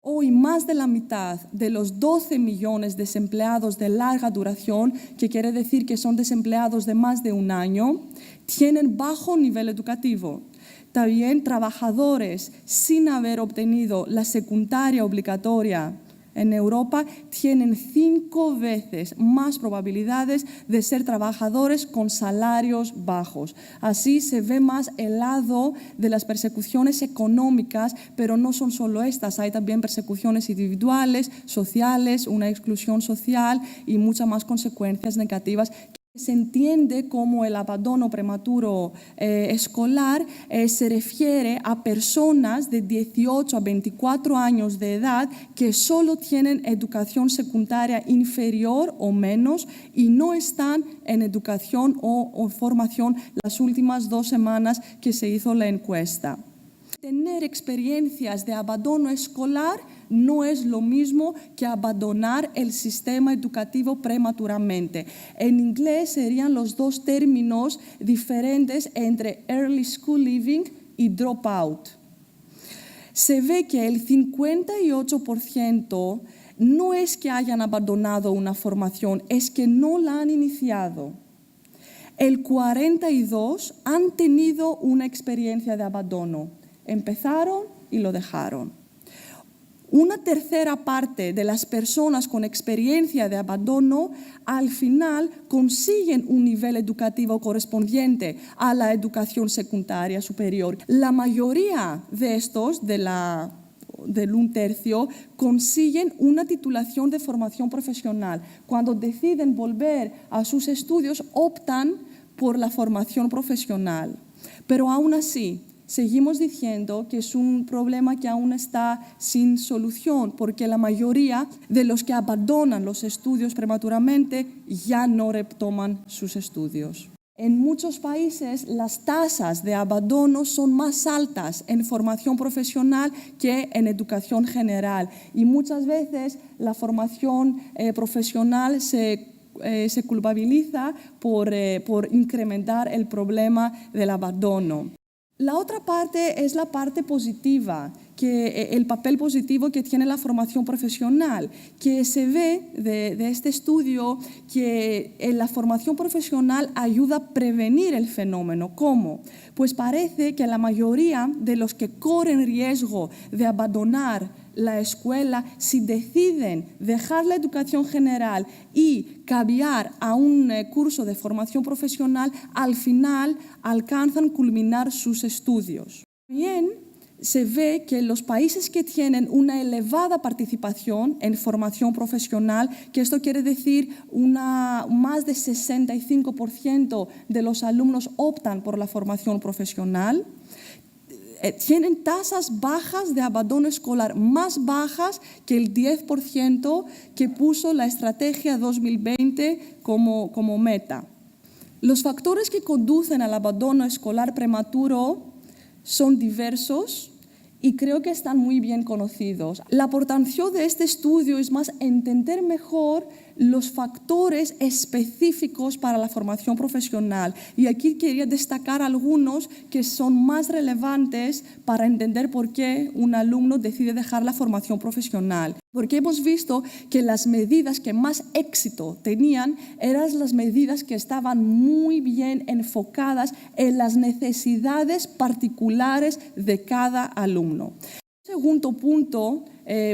Hoy más de la mitad de los 12 millones de desempleados de larga duración, que quiere decir que son desempleados de más de un año, tienen bajo nivel educativo. También trabajadores sin haber obtenido la secundaria obligatoria en Europa tienen 5 veces más probabilidades de ser trabajadores con salarios bajos. Así se ve más el lado de las persecuciones económicas, pero no son solo estas, hay también persecuciones individuales, sociales, una exclusión social y muchas más consecuencias negativas. Se entiende como el abandono prematuro escolar se refiere a personas de 18 a 24 años de edad que solo tienen educación secundaria inferior o menos y no están en educación o formación las últimas 2 semanas que se hizo la encuesta. Tener experiencias de abandono escolar no es lo mismo que abandonar el sistema educativo prematuramente. En inglés serían los 2 términos diferentes entre early school leaving y dropout. Se ve que el 58% no es que hayan abandonado una formación, es que no la han iniciado. El 42% han tenido una experiencia de abandono. Empezaron y lo dejaron. Una tercera parte de las personas con experiencia de abandono al final consiguen un nivel educativo correspondiente a la educación secundaria superior. La mayoría de estos, del 1/3, consiguen una titulación de formación profesional. Cuando deciden volver a sus estudios, optan por la formación profesional. Pero aún así, seguimos diciendo que es un problema que aún está sin solución, porque la mayoría de los que abandonan los estudios prematuramente ya no retoman sus estudios. En muchos países las tasas de abandono son más altas en formación profesional que en educación general y muchas veces la formación profesional se culpabiliza por incrementar el problema del abandono. La otra parte es la parte positiva, el papel positivo que tiene la formación profesional, que se ve de este estudio que la formación profesional ayuda a prevenir el fenómeno. ¿Cómo? Pues parece que la mayoría de los que corren riesgo de abandonar la escuela, si deciden dejar la educación general y cambiar a un curso de formación profesional, al final alcanzan culminar sus estudios. También se ve que los países que tienen una elevada participación en formación profesional, que esto quiere decir más de 65% de los alumnos optan por la formación profesional, tienen tasas bajas de abandono escolar, más bajas que el 10% que puso la Estrategia 2020 como meta. Los factores que conducen al abandono escolar prematuro son diversos y creo que están muy bien conocidos. La importancia de este estudio es más entender mejor los factores específicos para la formación profesional. Y aquí quería destacar algunos que son más relevantes para entender por qué un alumno decide dejar la formación profesional. Porque hemos visto que las medidas que más éxito tenían eran las medidas que estaban muy bien enfocadas en las necesidades particulares de cada alumno. Segundo punto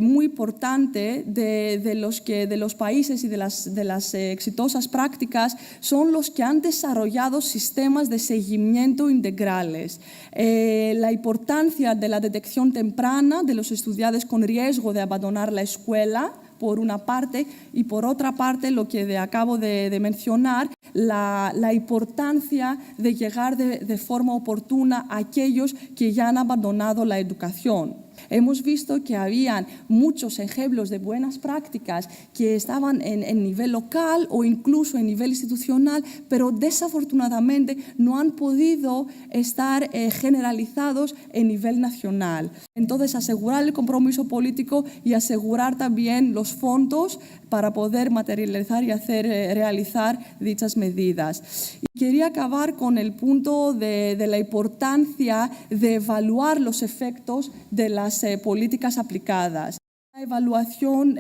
muy importante de los países y de las exitosas prácticas son los que han desarrollado sistemas de seguimiento integrales. La importancia de la detección temprana de los estudiantes con riesgo de abandonar la escuela, por una parte, y por otra parte, lo que acabo de mencionar, la importancia de llegar de forma oportuna a aquellos que ya han abandonado la educación. Hemos visto que habían muchos ejemplos de buenas prácticas que estaban en nivel local o incluso en nivel institucional, pero desafortunadamente no han podido estar generalizados en nivel nacional. Entonces, asegurar el compromiso político y asegurar también los fondos para poder materializar y realizar dichas medidas. Y quería acabar con el punto de la importancia de evaluar los efectos de las políticas aplicadas. La evaluación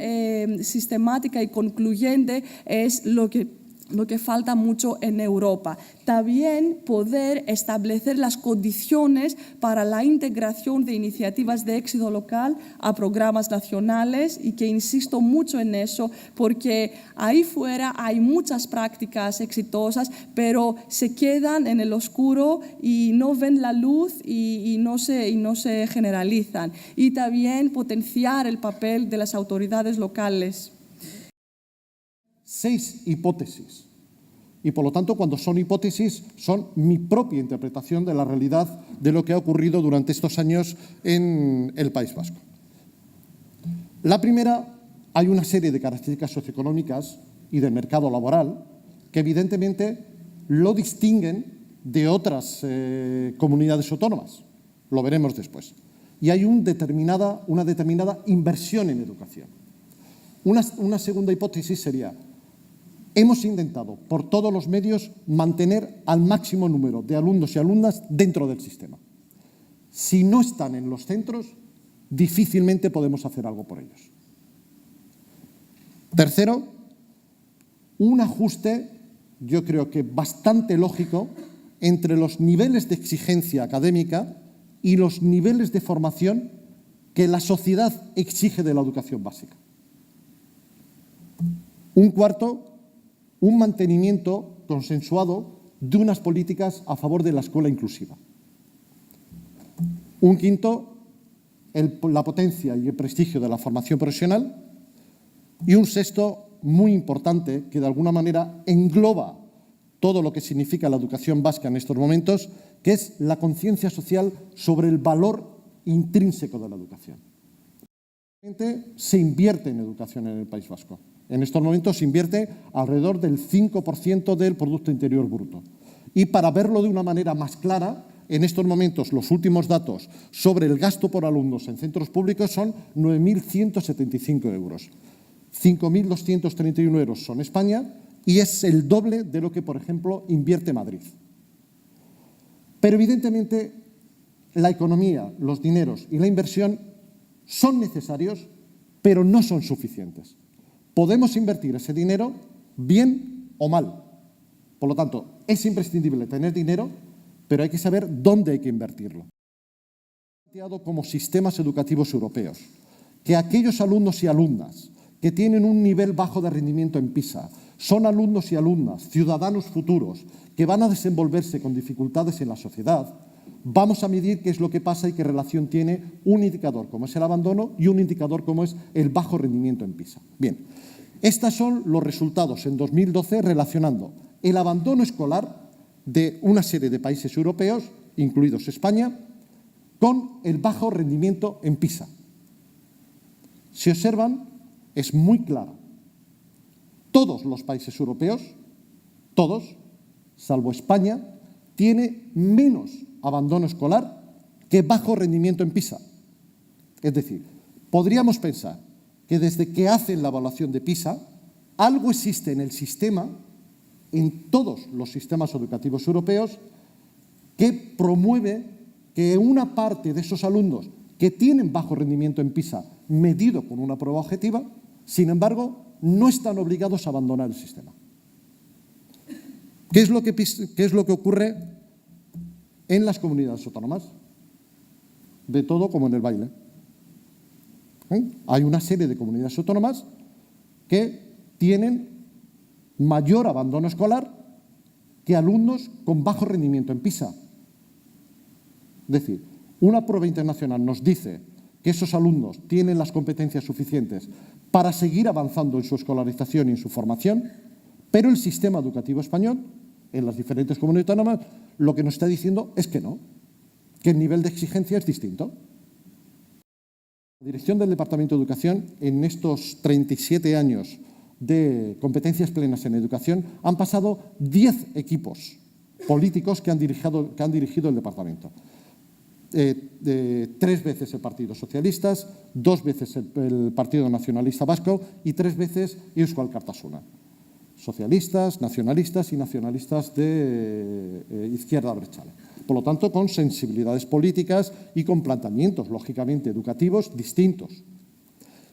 sistemática y concluyente es lo que falta mucho en Europa. También poder establecer las condiciones para la integración de iniciativas de éxito local a programas nacionales, y que insisto mucho en eso, porque ahí fuera hay muchas prácticas exitosas, pero se quedan en el oscuro y no ven la luz y no se generalizan. Y también potenciar el papel de las autoridades locales. 6 hipótesis. Y por lo tanto, cuando son hipótesis, son mi propia interpretación de la realidad de lo que ha ocurrido durante estos años en el País Vasco. La primera, hay una serie de características socioeconómicas y del mercado laboral que evidentemente lo distinguen de otras comunidades autónomas. Lo veremos después. Y hay una determinada inversión en educación. Una segunda hipótesis sería: hemos intentado por todos los medios mantener al máximo número de alumnos y alumnas dentro del sistema. Si no están en los centros, difícilmente podemos hacer algo por ellos. Tercero, un ajuste, yo creo que bastante lógico, entre los niveles de exigencia académica y los niveles de formación que la sociedad exige de la educación básica. Un cuarto, un mantenimiento consensuado de unas políticas a favor de la escuela inclusiva. Un quinto, la potencia y el prestigio de la formación profesional. Y un sexto, muy importante, que de alguna manera engloba todo lo que significa la educación vasca en estos momentos, que es la conciencia social sobre el valor intrínseco de la educación. Se invierte en educación en el País Vasco. En estos momentos se invierte alrededor del 5% del Producto Interior Bruto. Y para verlo de una manera más clara, en estos momentos los últimos datos sobre el gasto por alumnos en centros públicos son 9.175 euros. 5.231 euros son España y es el doble de lo que, por ejemplo, invierte Madrid. Pero evidentemente la economía, los dineros y la inversión son necesarios, pero no son suficientes. Podemos invertir ese dinero bien o mal. Por lo tanto, es imprescindible tener dinero, pero hay que saber dónde hay que invertirlo. Planteado como sistemas educativos europeos, que aquellos alumnos y alumnas que tienen un nivel bajo de rendimiento en PISA son alumnos y alumnas, ciudadanos futuros, que van a desenvolverse con dificultades en la sociedad, vamos a medir qué es lo que pasa y qué relación tiene un indicador como es el abandono y un indicador como es el bajo rendimiento en PISA. Bien, estos son los resultados en 2012 relacionando el abandono escolar de una serie de países europeos, incluidos España, con el bajo rendimiento en PISA. Si observan, es muy claro. Todos los países europeos, todos, salvo España, tiene menos abandono escolar que bajo rendimiento en PISA. Es decir, podríamos pensar que desde que hacen la evaluación de PISA, algo existe en el sistema, en todos los sistemas educativos europeos, que promueve que una parte de esos alumnos que tienen bajo rendimiento en PISA, medido con una prueba objetiva, sin embargo, no están obligados a abandonar el sistema. ¿Qué es lo que ocurre en las comunidades autónomas? De todo como en el baile. Hay una serie de comunidades autónomas que tienen mayor abandono escolar que alumnos con bajo rendimiento en PISA. Es decir, una prueba internacional nos dice que esos alumnos tienen las competencias suficientes para seguir avanzando en su escolarización y en su formación, pero el sistema educativo español, en las diferentes comunidades autónomas, lo que nos está diciendo es que no, que el nivel de exigencia es distinto. La dirección del Departamento de Educación, en estos 37 años de competencias plenas en educación, han pasado 10 equipos políticos que han dirigido el departamento. 3 veces el Partido Socialista, 2 veces el Partido Nacionalista Vasco y 3 veces Eusko Alkartasuna. Socialistas, nacionalistas y nacionalistas de izquierda abertzale. Por lo tanto, con sensibilidades políticas y con planteamientos, lógicamente, educativos distintos.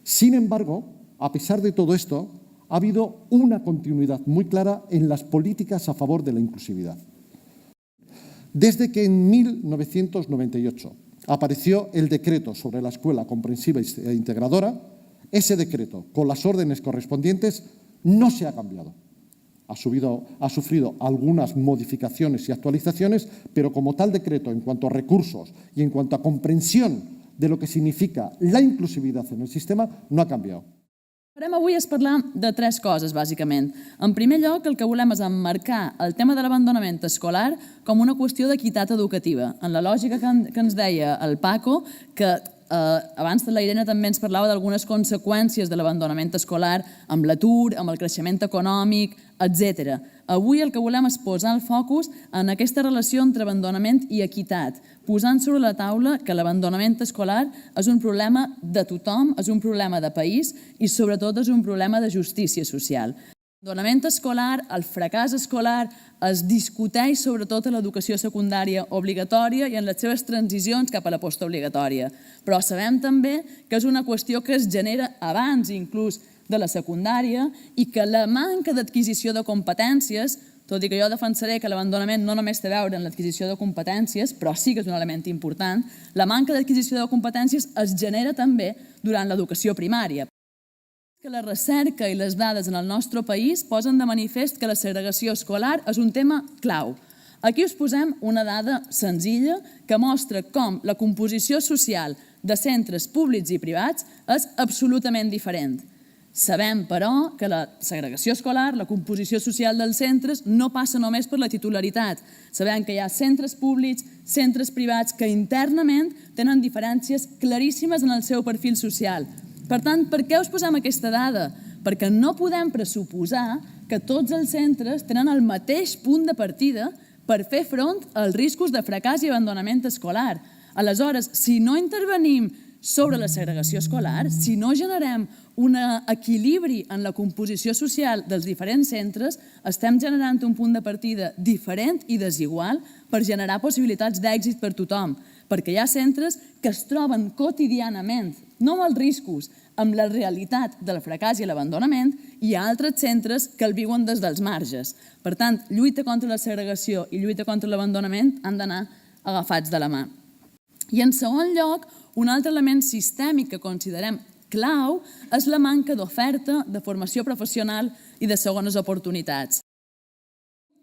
Sin embargo, a pesar de todo esto, ha habido una continuidad muy clara en las políticas a favor de la inclusividad. Desde que en 1998 apareció el decreto sobre la escuela comprensiva e integradora, ese decreto, con las órdenes correspondientes, no se ha cambiado. Ha sufrido algunas modificaciones y actualizaciones, pero como tal decreto, en cuanto a recursos y en cuanto a comprensión de lo que significa la inclusividad en el sistema, no ha cambiado. El que farem avui és parlar de tres coses, bàsicament. En primer lloc, el que volem és emmarcar el tema de l'abandonament escolar com una qüestió d'equitat educativa, en la lògica que ens deia el Paco, que abans la Irene també ens parlava d'algunes conseqüències de l'abandonament escolar amb l'atur, amb el creixement econòmic, etc. Avui el que volem és posar el focus en aquesta relació entre abandonament i equitat, posant sobre la taula que l'abandonament escolar és un problema de tothom, és un problema de país i sobretot és un problema de justícia social. L'abandonament escolar, el fracàs escolar, es discuteix sobretot a l'educació secundària obligatòria i en les seves transicions cap a la postobligatòria. Però sabem també que és una qüestió que es genera abans inclús de la secundària i que la manca d'adquisició de competències, tot i que jo defensaré que l'abandonament no només té a veure amb l'adquisició de competències, però sí que és un element important, la manca d'adquisició de competències es genera també durant l'educació primària. Que la recerca i les dades en el nostre país posen de manifest que la segregació escolar és un tema clau. Aquí us posem una dada senzilla que mostra com la composició social de centres públics i privats és absolutament diferent. Sabem, però, que la segregació escolar, la composició social dels centres, no passa només per la titularitat. Sabem que hi ha centres públics, centres privats, que internament tenen diferències claríssimes en el seu perfil social. Per tant, per què us posem aquesta dada? Perquè no podem pressuposar que tots els centres tenen el mateix punt de partida per fer front als riscos de fracàs i abandonament escolar. Aleshores, si no intervenim sobre la segregació escolar, si no generem un equilibri en la composició social dels diferents centres, estem generant un punt de partida diferent i desigual per generar possibilitats d'èxit per tothom, perquè hi ha centres que es troben quotidianament, no amb els riscos, amb la realitat del fracàs i l'abandonament, i hi ha altres centres que el viuen des dels marges. Per tant, lluita contra la segregació i lluita contra l'abandonament han d'anar agafats de la mà. I en segon lloc, un altre element sistèmic que considerem clau és la manca d'oferta de formació professional i de segones oportunitats.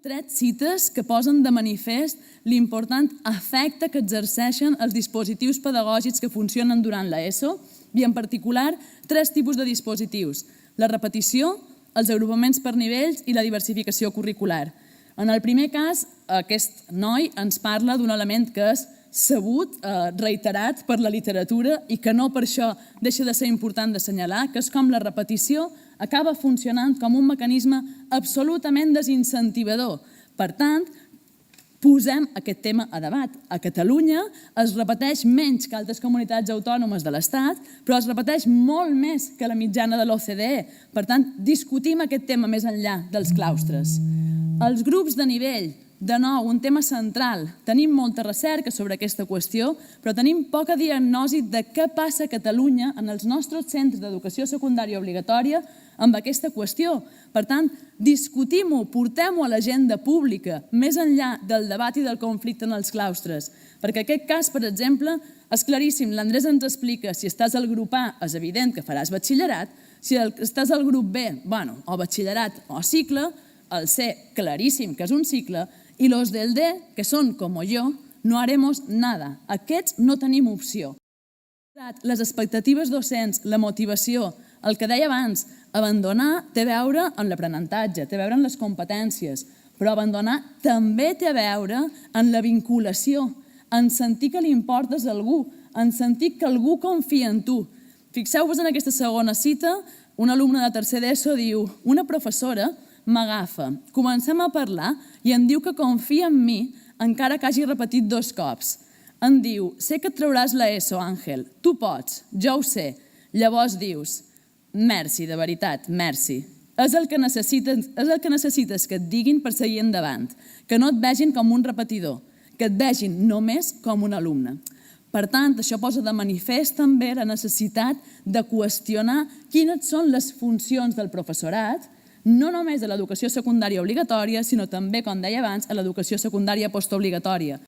Tres cites que posen de manifest l'important efecte que exerceixen els dispositius pedagògics que funcionen durant l'ESO i, en particular, tres tipus de dispositius: la repetició, els agrupaments per nivells i la diversificació curricular. En el primer cas, aquest noi ens parla d'un element que és sabut, reiterat per la literatura i que no per això deixa de ser important d'assenyalar, que és com la repetició acaba funcionant com un mecanisme absolutament desincentivador. Per tant, posem aquest tema a debat. A Catalunya es repeteix menys que altres comunitats autònomes de l'Estat, però es repeteix molt més que la mitjana de l'OCDE. Per tant, discutim aquest tema més enllà dels claustres. Els grups de nivell, de nou, un tema central. Tenim molta recerca sobre aquesta qüestió, però tenim poca diagnosi de què passa a Catalunya en els nostres centres d'educació secundària obligatòria amb aquesta qüestió. Per tant, discutim-ho, portem-ho a l'agenda pública, més enllà del debat i del conflicte en els claustres. Perquè aquest cas, per exemple, és claríssim. L'Andrés ens explica, si estàs al grup A, és evident que faràs batxillerat, si estàs al grup B, o batxillerat o cicle, el C, claríssim que és un cicle, i los del D, que són com jo, no haremos nada. Aquests no tenim opció. Les expectatives docents, la motivació, el que deia abans, abandonar té a veure amb l'aprenentatge, té a veure amb les competències, però abandonar també té a veure amb la vinculació, en sentir que li importes a algú, en sentir que algú confia en tu. Fixeu-vos en aquesta segona cita, un alumne de tercer d'ESO diu: una professora m'agafa, comencem a parlar i em diu que confia en mi encara que hagi repetit 2 cops. Em diu: sé que et trauràs l'ESO, Àngel, tu pots, jo ho sé. Llavors dius: merci, de veritat, merci. És el que necessites que et diguin per seguir endavant, que no et vegin com un repetidor, que et vegin només com un alumne. Per tant, això posa de manifest també la necessitat de qüestionar quines són les funcions del professorat, no només a l'educació secundària obligatòria, sinó també, com deia abans, a l'educació secundària postobligatòria.